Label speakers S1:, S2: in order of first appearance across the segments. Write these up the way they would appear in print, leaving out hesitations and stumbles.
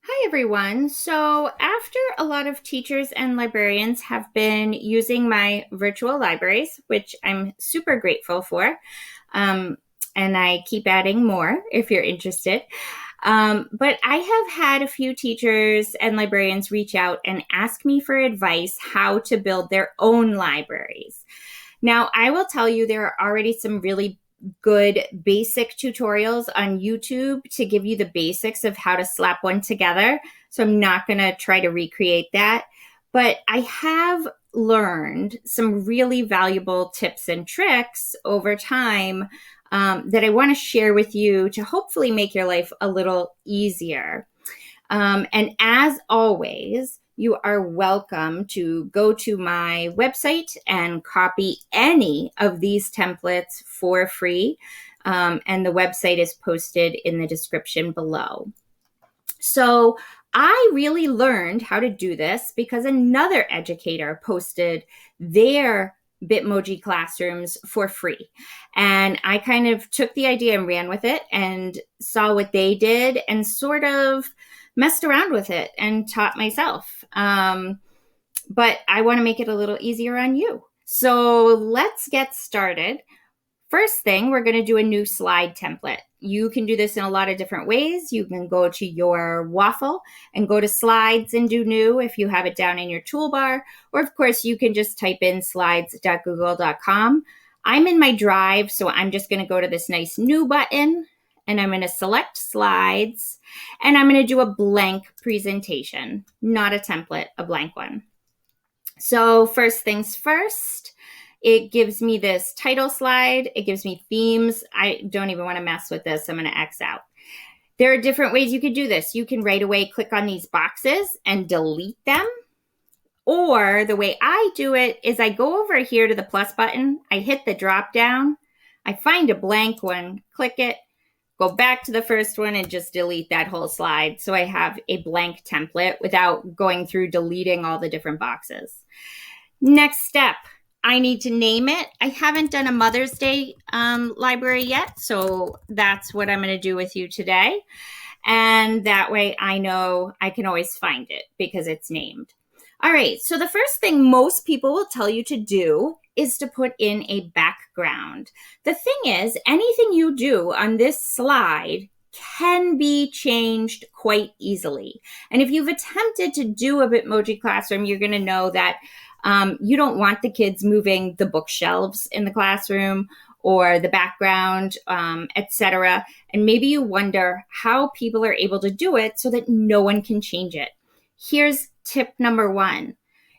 S1: Hi, everyone. So, after a lot of teachers and librarians have been using my virtual libraries, which I'm super grateful for, um, and I keep adding more if you're interested. But I have had a few teachers and librarians reach out and ask me for advice how to build their own libraries. Now, I will tell you, there are already some really good basic tutorials on YouTube to give you the basics of how to slap one together. So I'm not going to try to recreate that. But I have learned some really valuable tips and tricks over time that I want to share with you to hopefully make your life a little easier. And as always, you are welcome to go to my website and copy any of these templates for free. And the website is posted in the description below. So I really learned how to do this because another educator posted their Bitmoji classrooms for free. And I kind of took the idea and ran with it and saw what they did and sort of messed around with it and taught myself. But I want to make it a little easier on you. So let's get started. First thing, we're going to do a new slide template. You can do this in a lot of different ways. You can go to your waffle and go to slides and do new if you have it down in your toolbar. Or of course, you can just type in slides.google.com. I'm in my drive, so I'm just going to go to this nice new button and I'm going to select slides and I'm going to do a blank presentation, not a template, a blank one. So first things first, it gives me this title slide. It gives me themes. I don't even want to mess with this. I'm going to X out. There are different ways you could do this. You can right away click on these boxes and delete them. Or the way I do it is I go over here to the plus button. I hit the drop down. I find a blank one, click it, go back to the first one and just delete that whole slide. So I have a blank template without going through deleting all the different boxes. Next step, I need to name it. I haven't done a Mother's Day library yet, so that's what I'm going to do with you today. And that way I know I can always find it because it's named. All right, so the first thing most people will tell you to do is to put in a background. The thing is, anything you do on this slide can be changed quite easily. And if you've attempted to do a Bitmoji classroom, you're going to know that you don't want the kids moving the bookshelves in the classroom or the background, etc. And maybe you wonder how people are able to do it so that no one can change it. Here's tip number one.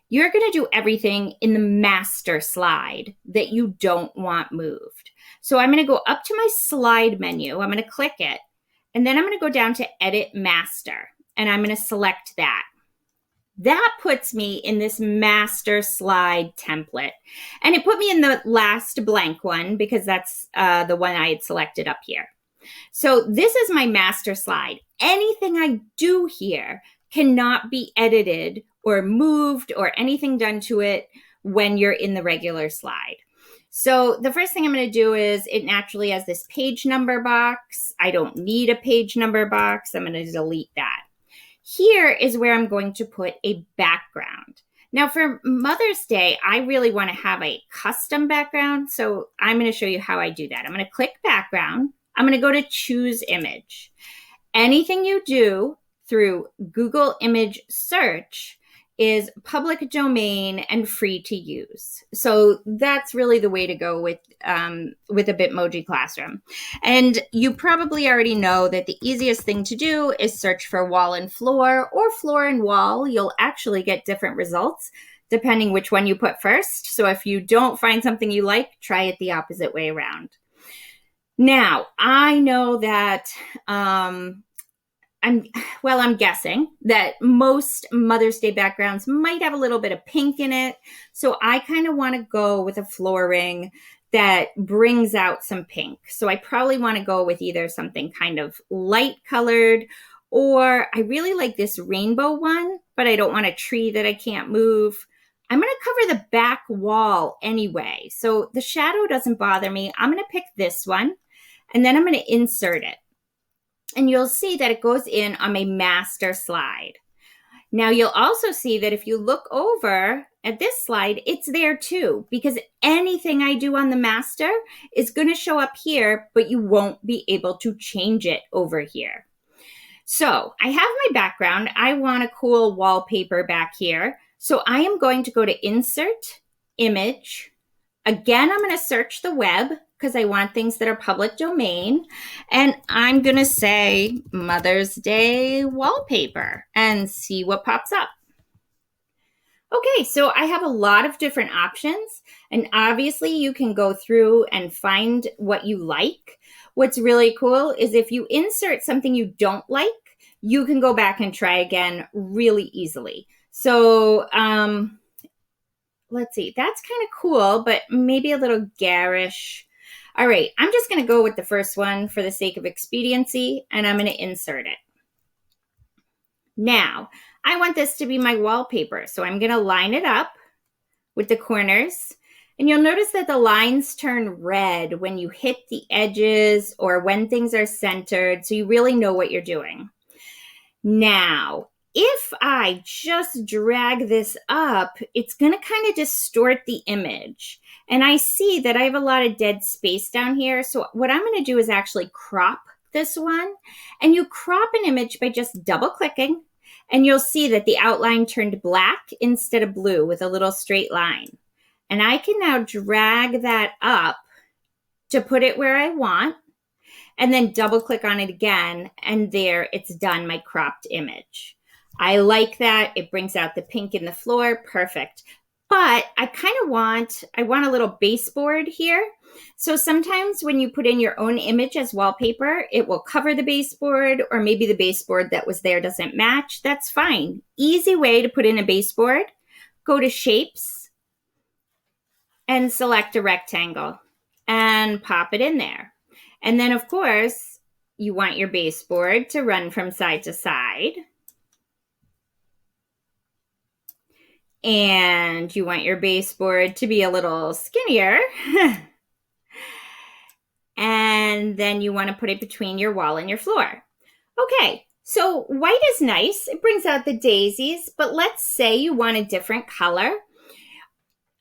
S1: You're going to do everything in the master slide that you don't want moved. So I'm going to go up to my slide menu. I'm going to click it. And then I'm going to go down to Edit Master. And I'm going to select that. That puts me in this master slide template. And it put me in the last blank one because that's the one I had selected up here. So this is my master slide. Anything I do here cannot be edited or moved or anything done to it when you're in the regular slide. So the first thing I'm going to do is it naturally has this page number box. I don't need a page number box. I'm going to delete that. Here is where I'm going to put a background. Now for Mother's Day, I really want to have a custom background. So I'm going to show you how I do that. I'm going to click background. I'm going to go to choose image. Anything you do through Google image search is public domain and free to use. So that's really the way to go with a Bitmoji classroom. And you probably already know that the easiest thing to do is search for wall and floor or floor and wall. You'll actually get different results depending which one you put first. So if you don't find something you like, try it the opposite way around. Now, I know that I'm guessing that most Mother's Day backgrounds might have a little bit of pink in it. So I kind of want to go with a flooring that brings out some pink. So I probably want to go with either something kind of light colored, or I really like this rainbow one, but I don't want a tree that I can't move. I'm going to cover the back wall anyway. So the shadow doesn't bother me. I'm going to pick this one and then I'm going to insert it. And you'll see that it goes in on my master slide. Now you'll also see that if you look over at this slide, it's there too, because anything I do on the master is going to show up here, but you won't be able to change it over here. So I have my background. I want a cool wallpaper back here. So I am going to go to Insert, Image. Again, I'm going to search the web because I want things that are public domain. And I'm going to say Mother's Day wallpaper and see what pops up. Okay, so I have a lot of different options, and obviously you can go through and find what you like. What's really cool is if you insert something you don't like, you can go back and try again really easily. So let's see, that's kind of cool, but maybe a little garish. All right, I'm just going to go with the first one for the sake of expediency, and I'm going to insert it. Now, I want this to be my wallpaper, so I'm going to line it up with the corners. And you'll notice that the lines turn red when you hit the edges or when things are centered, so you really know what you're doing. Now, if I just drag this up, it's going to kind of distort the image. And I see that I have a lot of dead space down here. So what I'm going to do is actually crop this one. And you crop an image by just double clicking. And you'll see that the outline turned black instead of blue with a little straight line. And I can now drag that up to put it where I want. And then double click on it again. And there it's done, my cropped image. I like that. It brings out the pink in the floor. Perfect. But I kind of want a little baseboard here. So sometimes when you put in your own image as wallpaper, it will cover the baseboard, or maybe the baseboard that was there doesn't match. That's fine. Easy way to put in a baseboard. Go to Shapes and select a rectangle and pop it in there. And then, of course, you want your baseboard to run from side to side. And you want your baseboard to be a little skinnier. And then you want to put it between your wall and your floor. Okay, so white is nice. It brings out the daisies, but let's say you want a different color.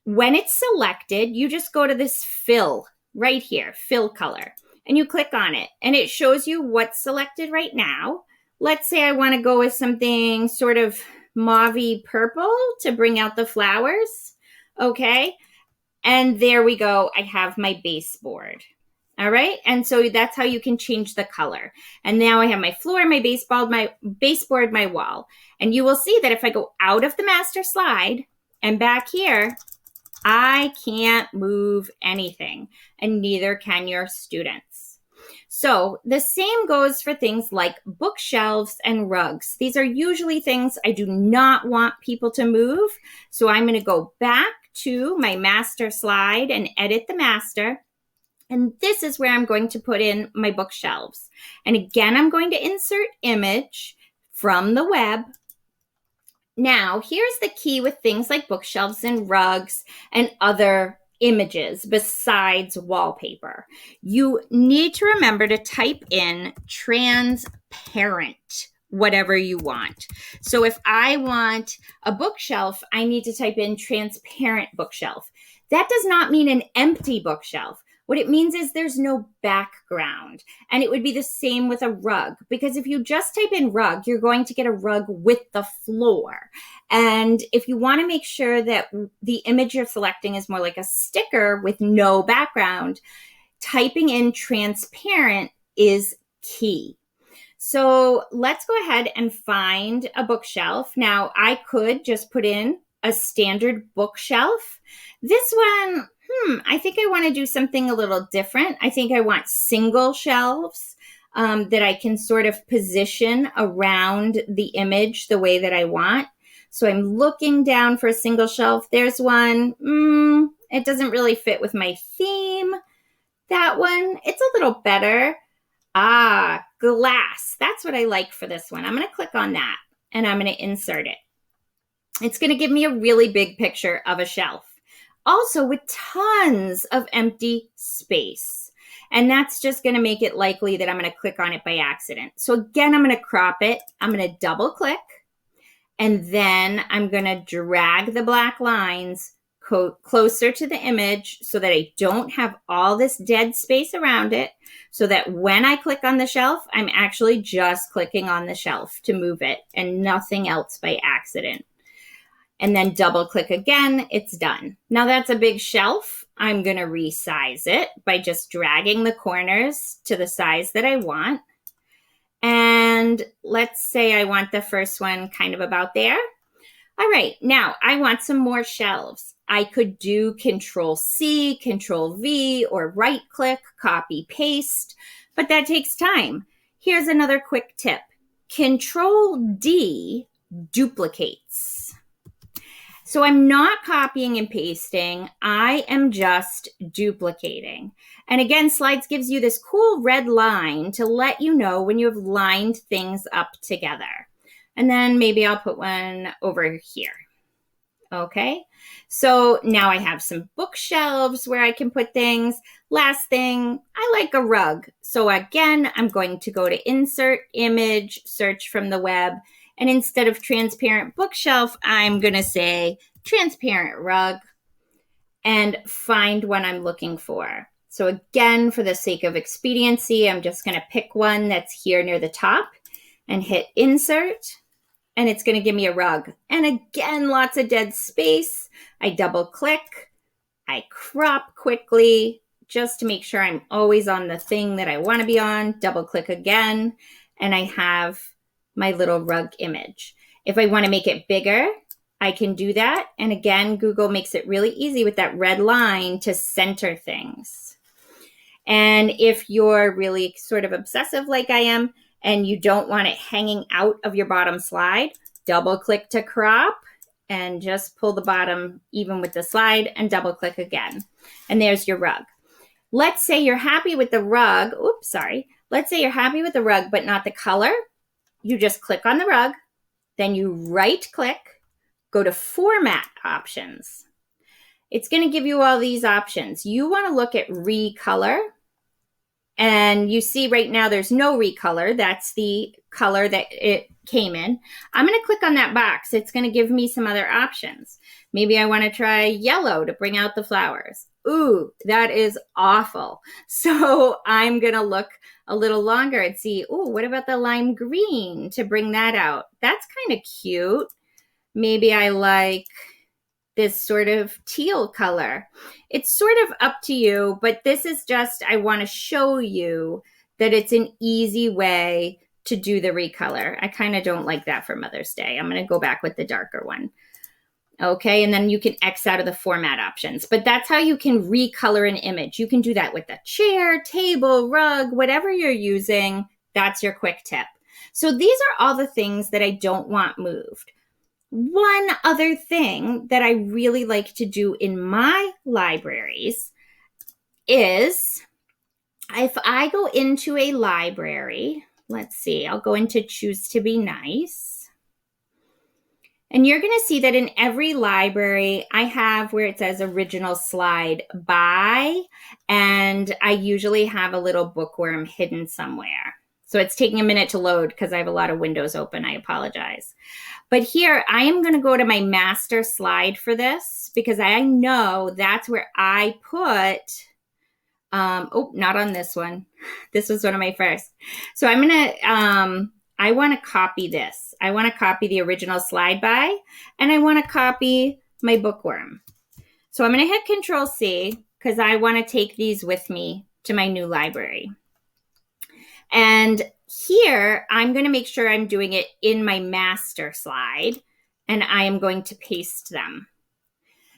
S1: When it's selected, you just go to this fill right here, fill color, and you click on it, and it shows you what's selected right now. Let's say I want to go with something sort of mauvey purple to bring out the flowers. Okay, and there we go. I have my baseboard. All right, and so that's how you can change the color. And now I have my floor, my baseboard, my wall. And you will see that if I go out of the master slide and back here, I can't move anything, and neither can your students. So the same goes for things like bookshelves and rugs. These are usually things I do not want people to move. So I'm going to go back to my master slide and edit the master. And this is where I'm going to put in my bookshelves. And again, I'm going to insert image from the web. Now, here's the key with things like bookshelves and rugs and other images besides wallpaper. You need to remember to type in transparent, whatever you want. So if I want a bookshelf, I need to type in transparent bookshelf. That does not mean an empty bookshelf. What it means is there's no background. And it would be the same with a rug, because if you just type in rug, you're going to get a rug with the floor. And if you want to make sure that the image you're selecting is more like a sticker with no background, typing in transparent is key. So let's go ahead and find a bookshelf. Now, I could just put in a standard bookshelf. This one, I think I want to do something a little different. I think I want single shelves that I can sort of position around the image the way that I want. So I'm looking down for a single shelf. There's one. It doesn't really fit with my theme. That one, it's a little better. Glass. That's what I like for this one. I'm going to click on that and I'm going to insert it. It's going to give me a really big picture of a shelf. Also with tons of empty space. And that's just going to make it likely that I'm going to click on it by accident. So again, I'm going to crop it. I'm going to double click, and then I'm going to drag the black lines closer to the image so that I don't have all this dead space around it, so that when I click on the shelf, I'm actually just clicking on the shelf to move it and nothing else by accident. And then double click again, it's done. Now that's a big shelf. I'm going to resize it by just dragging the corners to the size that I want. And let's say I want the first one kind of about there. All right, now I want some more shelves. I could do Control C, Control V, or right click, copy, paste, but that takes time. Here's another quick tip. Control D duplicates. So I'm not copying and pasting. I am just duplicating. And again, Slides gives you this cool red line to let you know when you have lined things up together. And then maybe I'll put one over here. Okay, so now I have some bookshelves where I can put things. Last thing, I like a rug. So again, I'm going to go to Insert, Image, Search from the web. And instead of transparent bookshelf, I'm going to say transparent rug and find one I'm looking for. So again, for the sake of expediency, I'm just going to pick one that's here near the top and hit Insert. And it's going to give me a rug. And again, lots of dead space. I double click. I crop quickly just to make sure I'm always on the thing that I want to be on. Double click again. And I have my little rug image. If I want to make it bigger, I can do that. And again, Google makes it really easy with that red line to center things. And if you're really sort of obsessive like I am, and you don't want it hanging out of your bottom slide, double click to crop and just pull the bottom even with the slide and double click again. And there's your rug. Let's say you're happy with the rug. Oops, sorry. Let's say you're happy with the rug, but not the color. You just click on the rug, then you right click, go to Format Options. It's going to give you all these options. You want to look at Recolor. And you see right now there's no recolor. That's the color that it came in. I'm going to click on that box. It's going to give me some other options. Maybe I want to try yellow to bring out the flowers. Ooh, that is awful. So I'm going to look a little longer and see, ooh, what about the lime green to bring that out? That's kind of cute. Maybe I like this sort of teal color. It's sort of up to you, but this is just, I want to show you that it's an easy way to do the recolor. I kind of don't like that for Mother's Day. I'm going to go back with the darker one. Okay, and then you can X out of the format options, but that's how you can recolor an image. You can do that with a chair, table, rug, whatever you're using. That's your quick tip. So these are all the things that I don't want moved. One other thing that I really like to do in my libraries is if I go into a library, let's see, I'll go into Choose to Be Nice. And you're going to see that in every library, I have where it says original slide by, and I usually have a little bookworm hidden somewhere. So it's taking a minute to load because I have a lot of windows open. I apologize. But here, I am going to go to my master slide for this because I know that's where I put, oh, not on this one. This was one of my first. So I'm going to, I want to copy this. I want to copy the original slide by, and I want to copy my bookworm. So I'm going to hit Control C because I want to take these with me to my new library. And here, I'm going to make sure I'm doing it in my master slide, and I am going to paste them.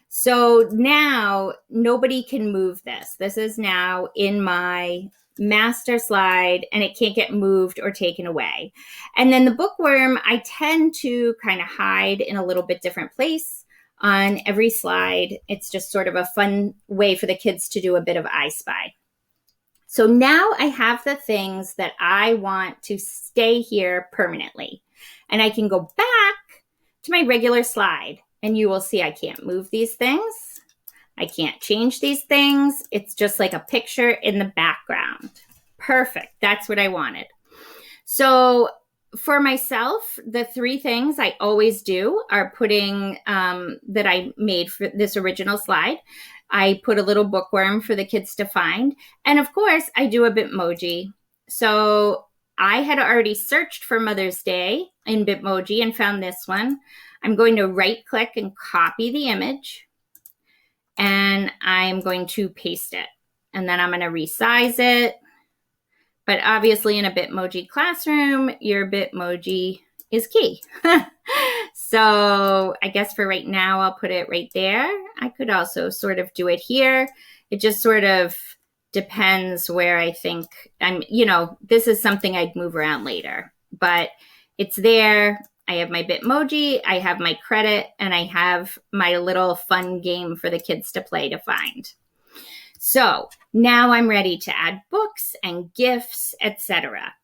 S1: So now nobody can move this. This is now in my master slide, and it can't get moved or taken away. And then the bookworm, I tend to kind of hide in a little bit different place on every slide. It's just sort of a fun way for the kids to do a bit of I Spy. So now I have the things that I want to stay here permanently. And I can go back to my regular slide, and you will see I can't move these things. I can't change these things. It's just like a picture in the background. Perfect. That's what I wanted. So for myself, the 3 things I always do are putting that I made for this original slide. I put a little bookworm for the kids to find. And of course, I do a Bitmoji. So I had already searched for Mother's Day in Bitmoji and found this one. I'm going to right click and copy the image. And I'm going to paste it. And then I'm going to resize it. But obviously in a Bitmoji classroom, your Bitmoji is key. So I guess for right now, I'll put it right there. I could also sort of do it here. It just sort of depends where I think this is something I'd move around later, but it's there. I have my Bitmoji, I have my credit, and I have my little fun game for the kids to play to find. So now I'm ready to add books and Gifs, etc.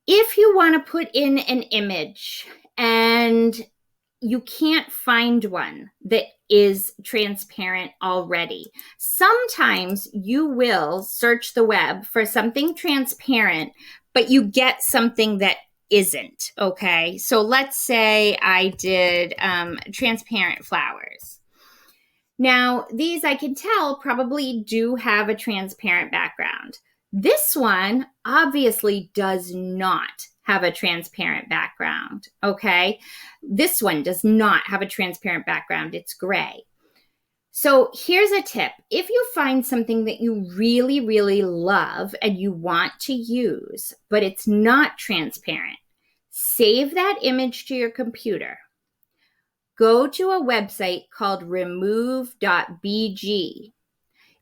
S1: If you want to put in an image and you can't find one that is transparent already, sometimes you will search the web for something transparent, but you get something that isn't, okay? So let's say I did transparent flowers. Now, these I can tell probably do have a transparent background. This one obviously does not have a transparent background, okay? This one does not have a transparent background. It's gray. So here's a tip. If you find something that you really, really love and you want to use, but it's not transparent, save that image to your computer. Go to a website called Removebg.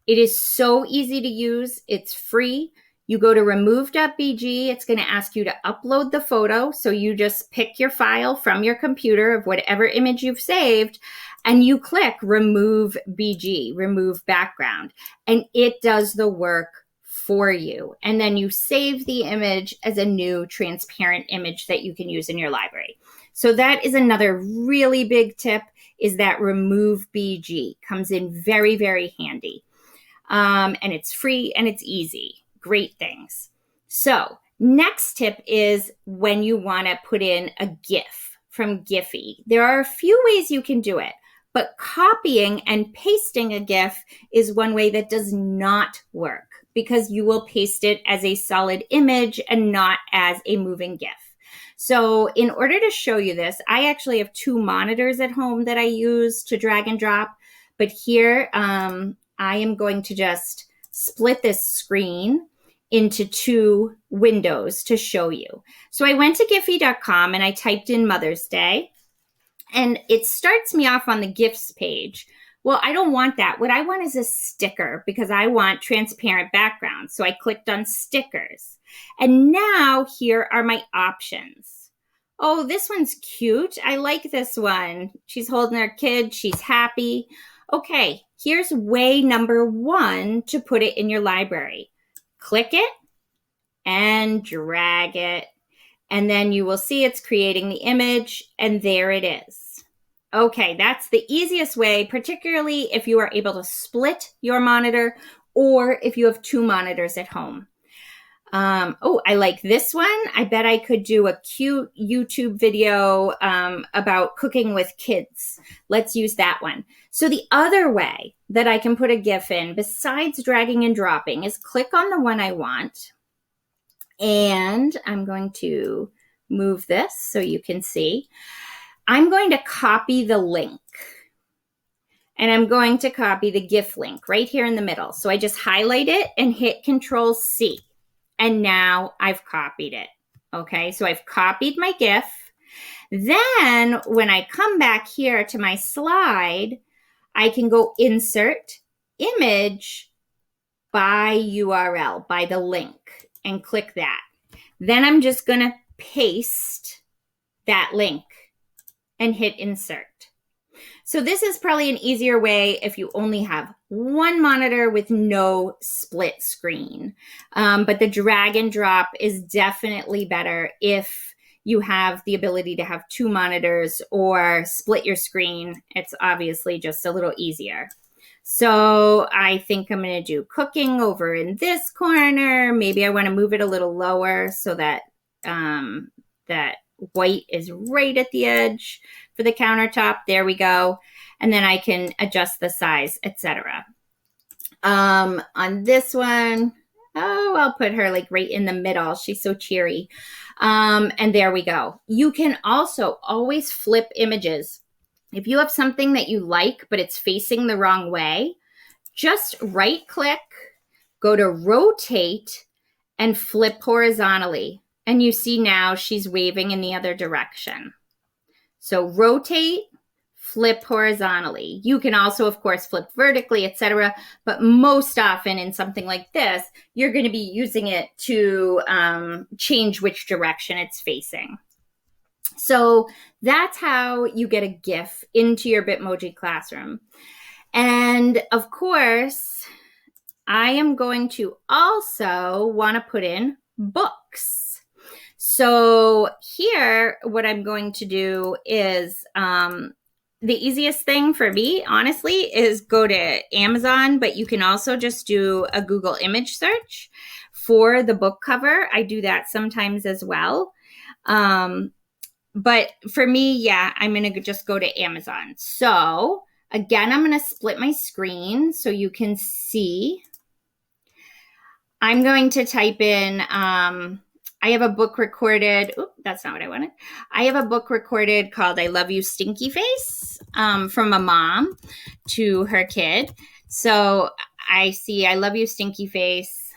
S1: It is so easy to use. It's free. You go to Removebg. It's going to ask you to upload the photo. So you just pick your file from your computer of whatever image you've saved, and you click Remove BG, Remove Background, and it does the work for you. And then you save the image as a new transparent image that you can use in your library. So that is another really big tip, is that Removebg comes in very, very handy. And it's free and it's easy. Great things. So next tip is when you want to put in a GIF from Giphy. There are a few ways you can do it, but copying and pasting a GIF is one way that does not work, because you will paste it as a solid image and not as a moving GIF. So in order to show you this, I actually have 2 monitors at home that I use to drag and drop. But here, I am going to just split this screen into 2 windows to show you. So I went to Giphy.com and I typed in Mother's Day, and it starts me off on the Gifs page. Well, I don't want that. What I want is a sticker, because I want transparent background. So I clicked on stickers. And now here are my options. Oh, this one's cute. I like this one. She's holding her kid. She's happy. Okay, here's way number 1 to put it in your library. Click it and drag it. And then you will see it's creating the image, and there it is. Okay, that's the easiest way, particularly if you are able to split your monitor or if you have 2 monitors at home. Oh, I like this one. I bet I could do a cute YouTube video about cooking with kids. Let's use that one. So the other way that I can put a GIF in, besides dragging and dropping, is click on the one I want. And I'm going to move this so you can see. I'm going to copy the link. And I'm going to copy the GIF link right here in the middle. So I just highlight it and hit Control-C. And now I've copied it. Okay, so I've copied my GIF. Then when I come back here to my slide, I can go Insert, Image, by URL, by the link, and click that. Then I'm just going to paste that link and hit Insert. So this is probably an easier way if you only have 1 monitor with no split screen. But the drag and drop is definitely better if you have the ability to have 2 monitors or split your screen. It's obviously just a little easier. So I think I'm going to do cooking over in this corner. Maybe I want to move it a little lower so that that white is right at the edge for the countertop. There we go. And then I can adjust the size, etc. On this one, oh, I'll put her like right in the middle. She's so cheery. And there we go. You can also always flip images. If you have something that you like, but it's facing the wrong way, just right click, go to rotate, and flip horizontally. And you see now she's waving in the other direction. So rotate, flip horizontally. You can also, of course, flip vertically, etc. But most often in something like this, you're going to be using it to change which direction it's facing. So that's how you get a GIF into your Bitmoji classroom. And of course, I am going to also want to put in books. So here, what I'm going to do is the easiest thing for me, honestly, is go to Amazon, but you can also just do a Google image search for the book cover. I do that sometimes as well. But for me, yeah, I'm going to just go to Amazon. So again, I'm going to split my screen so you can see. I'm going to type in, I have a book recorded. Oop, that's not what I wanted. I have a book recorded called I Love You Stinky Face from a mom to her kid. So I see I Love You Stinky Face.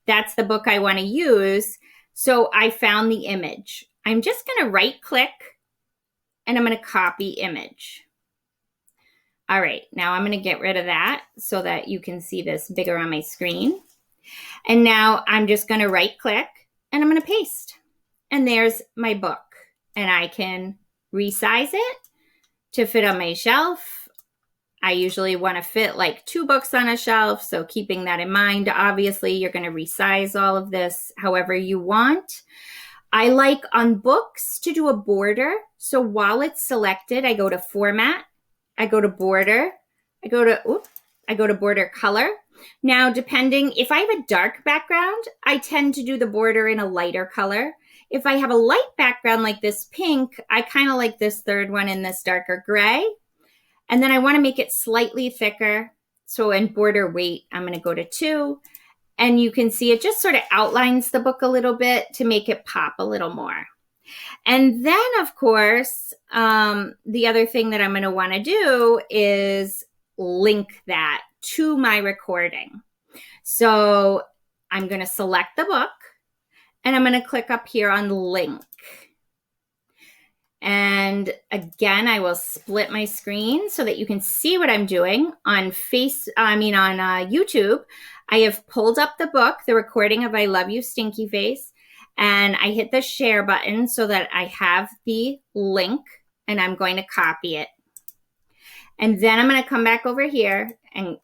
S1: That's the book I want to use. So I found the image. I'm just going to right click and I'm going to copy image. All right, now I'm going to get rid of that so that you can see this bigger on my screen. And now I'm just going to right click and I'm going to paste. And there's my book. And I can resize it to fit on my shelf. I usually want to fit like 2 books on a shelf. So keeping that in mind, obviously you're going to resize all of this however you want. I like on books to do a border. So while it's selected, I go to format, I go to border, I go to border color. Now, depending, if I have a dark background, I tend to do the border in a lighter color. If I have a light background like this pink, I kind of like this third one in this darker gray. And then I want to make it slightly thicker. So in border weight, I'm going to go to 2. And you can see it just sort of outlines the book a little bit to make it pop a little more. And then, of course, the other thing that I'm going to want to do is link that to my recording. So I'm going to select the book and I'm going to click up here on link. And again, I will split my screen so that you can see what I'm doing on YouTube. I have pulled up the book, the recording of I Love You Stinky Face, and I hit the share button so that I have the link and I'm going to copy it. And then I'm going to come back over here and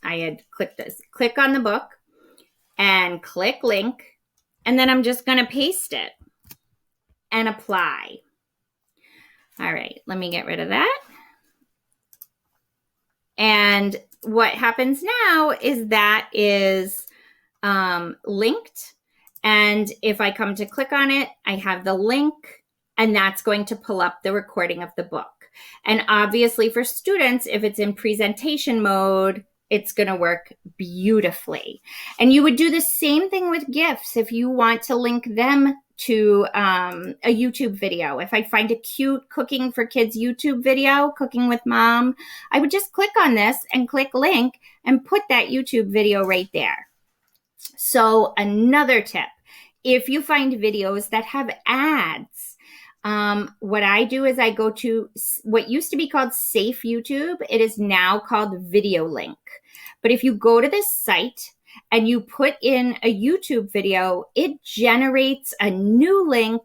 S1: I had clicked this, click on the book and click link. And then I'm just going to paste it and apply. All right, let me get rid of that. And what happens now is that is linked. And if I come to click on it, I have the link and that's going to pull up the recording of the book. And obviously for students, if it's in presentation mode, it's going to work beautifully. And you would do the same thing with Gifs if you want to link them to a YouTube video. If I find a cute cooking for kids YouTube video, cooking with mom, I would just click on this and click link and put that YouTube video right there. So another tip, if you find videos that have ads, what I do is I go to what used to be called Safe YouTube. It is now called Video Link. But if you go to this site and you put in a YouTube video, it generates a new link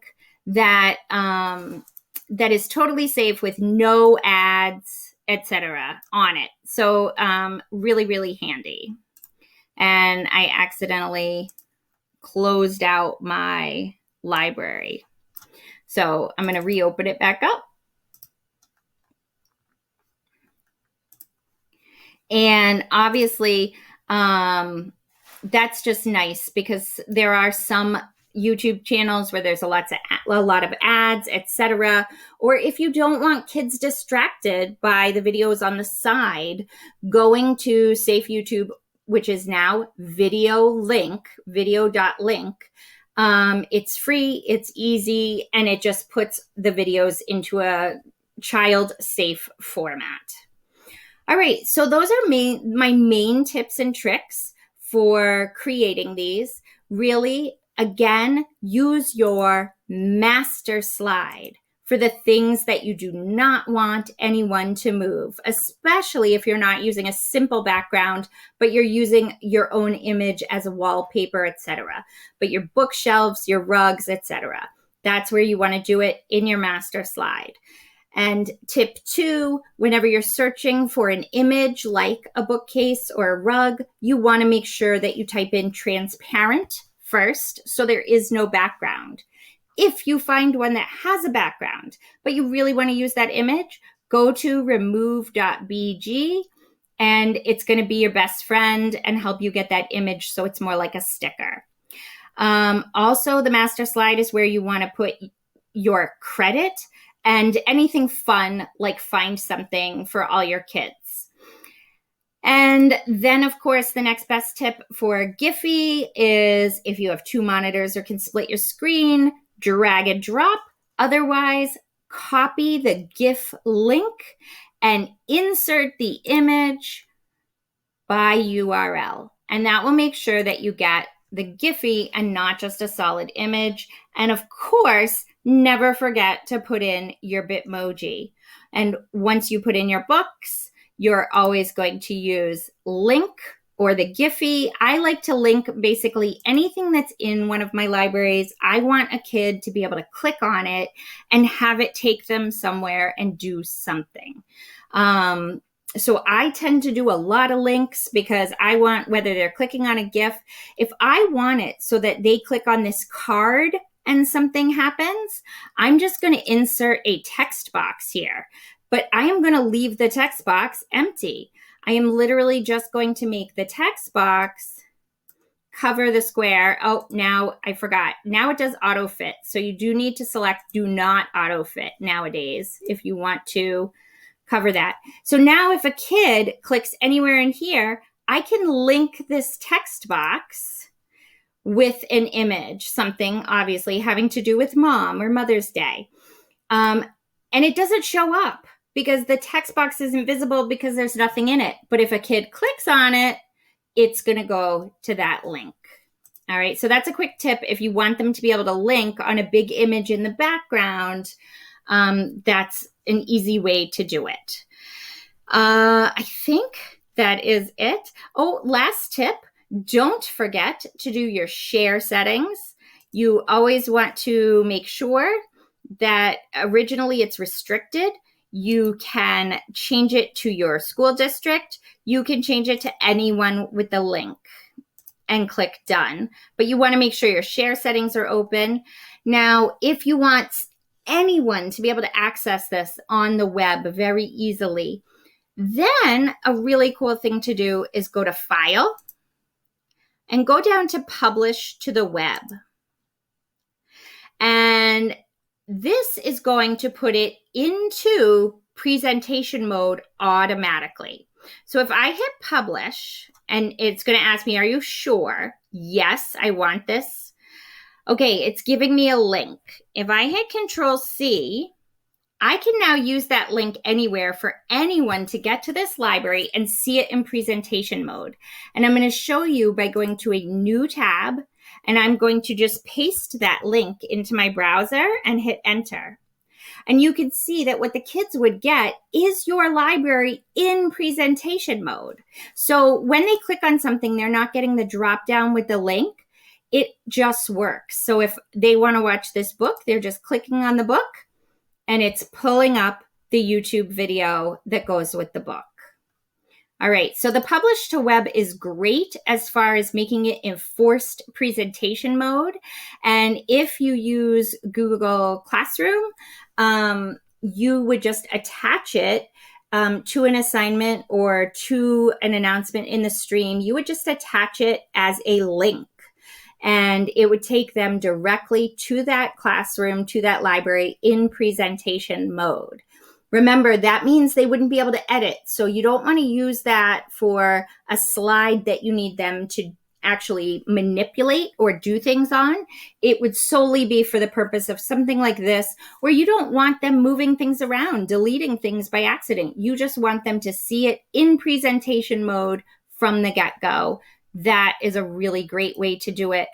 S1: that that is totally safe with no ads, etc. on it. So really, really handy. And I accidentally closed out my library. So I'm going to reopen it back up. And obviously, that's just nice because there are some YouTube channels where there's a lot of ads, etc. Or if you don't want kids distracted by the videos on the side, going to Safe YouTube, which is now video.link. It's free, it's easy, and it just puts the videos into a child safe format. All right, so those are my main tips and tricks for creating these. Really, again, use your master slide for the things that you do not want anyone to move, especially if you're not using a simple background, but you're using your own image as a wallpaper, etc. But your bookshelves, your rugs, etc. That's where you want to do it in your master slide. And tip 2, whenever you're searching for an image like a bookcase or a rug, you want to make sure that you type in transparent first so there is no background. If you find one that has a background, but you really want to use that image, go to Removebg, and it's going to be your best friend and help you get that image so it's more like a sticker. Also, the master slide is where you want to put your credit and anything fun, like find something for all your kids. And then, of course, the next best tip for Giphy is if you have 2 monitors or can split your screen, drag and drop. Otherwise, copy the GIF link and insert the image by URL. And that will make sure that you get the Giphy and not just a solid image. And of course, never forget to put in your Bitmoji. And once you put in your books, you're always going to use link or the Giphy. I like to link basically anything that's in one of my libraries. I want a kid to be able to click on it and have it take them somewhere and do something. So I tend to do a lot of links because I want, whether they're clicking on a GIF, if I want it so that they click on this card and something happens, I'm just going to insert a text box here. But I am going to leave the text box empty. I am literally just going to make the text box cover the square. Oh, now I forgot. Now it does auto fit. So you do need to select do not auto fit nowadays if you want to cover that. So now if a kid clicks anywhere in here, I can link this text box with an image, something obviously having to do with mom or Mother's Day. And it doesn't show up because the text box is invisible because there's nothing in it. But if a kid clicks on it, it's going to go to that link. All right, so that's a quick tip. If you want them to be able to link on a big image in the background, that's an easy way to do it. I think that is it. Oh, last tip. Don't forget to do your share settings. You always want to make sure that originally it's restricted. You can change it to your school district. You can change it to anyone with the link and click done. But you want to make sure your share settings are open. Now, if you want anyone to be able to access this on the web very easily, then a really cool thing to do is go to File and go down to Publish to the Web. And this is going to put it into presentation mode automatically. So if I hit Publish, and it's going to ask me, are you sure? Yes, I want this. Okay, it's giving me a link. If I hit Control C, I can now use that link anywhere for anyone to get to this library and see it in presentation mode. And I'm going to show you by going to a new tab, and I'm going to just paste that link into my browser and hit enter. And you can see that what the kids would get is your library in presentation mode. So when they click on something, they're not getting the drop down with the link. It just works. So if they want to watch this book, they're just clicking on the book and it's pulling up the YouTube video that goes with the book. All right, so the publish to web is great as far as making it in forced presentation mode. And if you use Google Classroom, you would just attach it to an assignment or to an announcement in the stream, you would just attach it as a link. And it would take them directly to that classroom, to that library in presentation mode. Remember, that means they wouldn't be able to edit. So you don't want to use that for a slide that you need them to actually manipulate or do things on. It would solely be for the purpose of something like this, where you don't want them moving things around, deleting things by accident. You just want them to see it in presentation mode from the get-go. That is a really great way to do it.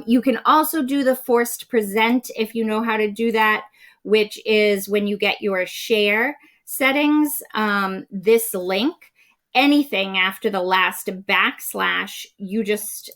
S1: You can also do the forced present if you know how to do that, which is when you get your share settings, this link, anything after the last backslash, you just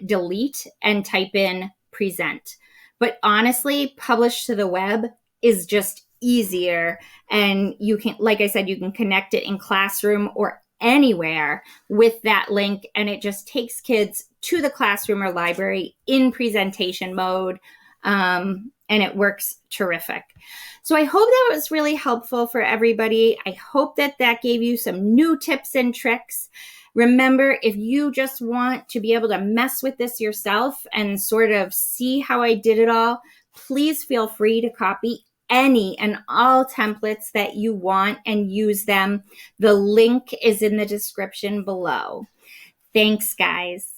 S1: delete and type in present. But honestly, publish to the web is just easier. And you can, like I said, you can connect it in Classroom or anywhere with that link, and it just takes kids to the classroom or library in presentation mode, and it works terrific. So I hope that was really helpful for everybody. I hope that that gave you some new tips and tricks. Remember, if you just want to be able to mess with this yourself and sort of see how I did it all, please feel free to copy any and all templates that you want and use them. The link is in the description below. Thanks, guys.